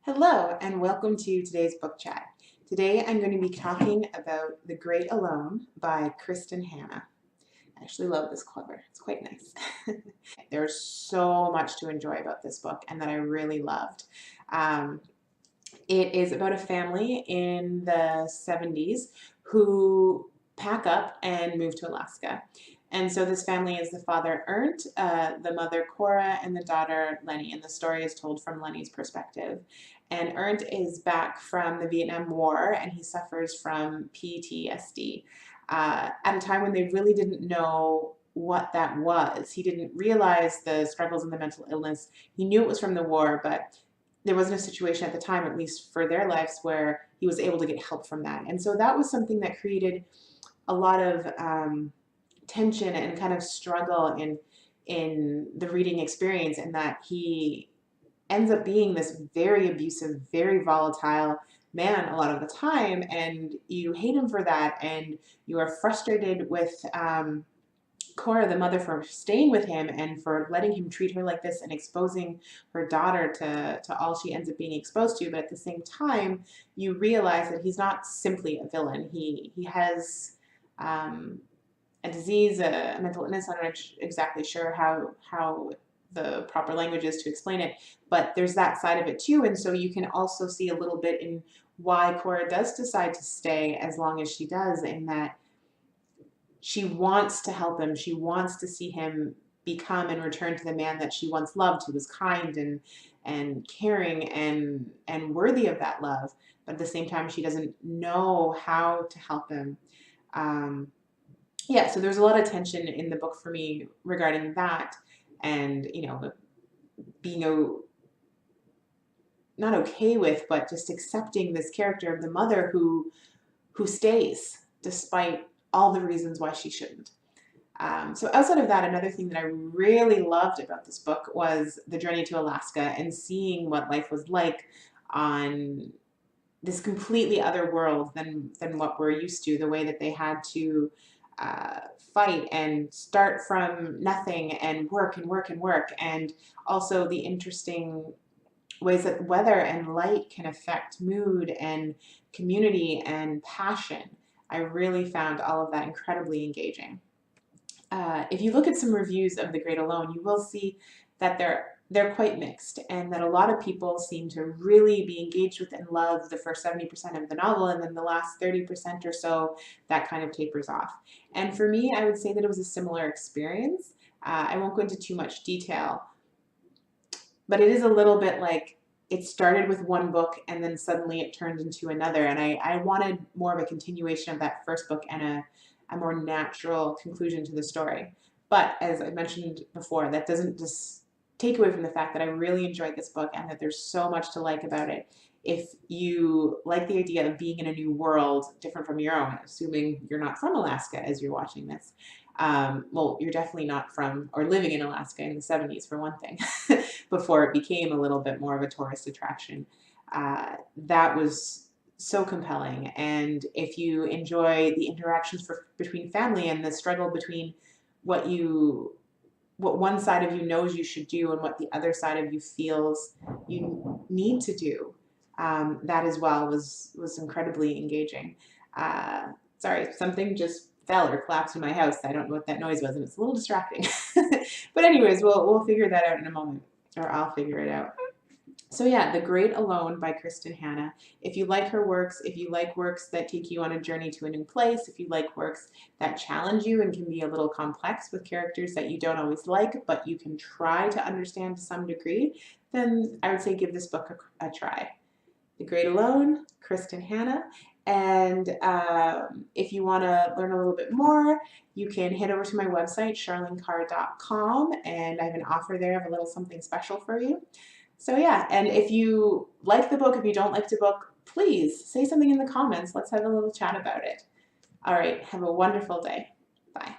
Hello and welcome to today's book chat. Today I'm going to be talking about The Great Alone by Kristin Hannah. I actually love this cover. It's quite nice. There's so much to enjoy about this book and that I really loved. It is about a family in the 70s who pack up and move to Alaska. And so this family is the father, Ernst, the mother, Cora, and the daughter, Lenny. And the story is told from Lenny's perspective. And Ernst is back from the Vietnam War, and he suffers from PTSD at a time when they really didn't know what that was. He didn't realize the struggles and the mental illness. He knew it was from the war, but there wasn't a situation at the time, at least for their lives, where he was able to get help from that. And so that was something that created a lot of tension and kind of struggle in the reading experience, and that he ends up being this very abusive, very volatile man a lot of the time, and you hate him for that, and you are frustrated with Cora, the mother, for staying with him and for letting him treat her like this and exposing her daughter to all she ends up being exposed to. But at the same time, you realize that he's not simply a villain. He has a disease, a mental illness. I'm not exactly sure how the proper language is to explain it, but there's that side of it too. And so you can also see a little bit in why Cora does decide to stay as long as she does, in that she wants to help him. She wants to see him become and return to the man that she once loved, who was kind and caring and worthy of that love. But at the same time, she doesn't know how to help him. Yeah, so there's a lot of tension in the book for me regarding that, and being not okay with, but just accepting this character of the mother who stays despite all the reasons why she shouldn't. So outside of that, another thing that I really loved about this book was the journey to Alaska and seeing what life was like on this completely other world than what we're used to, the way that they had to fight and start from nothing and work and work and work, and also the interesting ways that weather and light can affect mood and community and passion. I really found all of that incredibly engaging. If you look at some reviews of The Great Alone, you will see that they're quite mixed, and that a lot of people seem to really be engaged with and love the first 70% of the novel, and then the last 30% or so, that kind of tapers off. And for me, I would say that it was a similar experience. I won't go into too much detail, but it is a little bit like it started with one book and then suddenly it turned into another, and I wanted more of a continuation of that first book and a more natural conclusion to the story. But as I mentioned before, that doesn't just take away from the fact that I really enjoyed this book and that there's so much to like about it. If you like the idea of being in a new world different from your own, assuming you're not from Alaska as you're watching this, well, you're definitely not from or living in Alaska in the 70s, for one thing, before it became a little bit more of a tourist attraction. That was so compelling. And if you enjoy the interactions between family and the struggle between what one side of you knows you should do and what the other side of you feels you need to do, that as well was incredibly engaging. Sorry, something just fell or collapsed in my house. I don't know what that noise was, and it's a little distracting. But anyways, we'll figure that out in a moment, or I'll figure it out. So yeah, The Great Alone by Kristin Hannah. If you like her works, if you like works that take you on a journey to a new place, if you like works that challenge you and can be a little complex with characters that you don't always like, but you can try to understand to some degree, then I would say give this book a try. The Great Alone, Kristin Hannah. And if you want to learn a little bit more, you can head over to my website, charlenecarr.com, and I have an offer there of a little something special for you. So yeah, and if you like the book, if you don't like the book, please say something in the comments. Let's have a little chat about it. All right, have a wonderful day. Bye.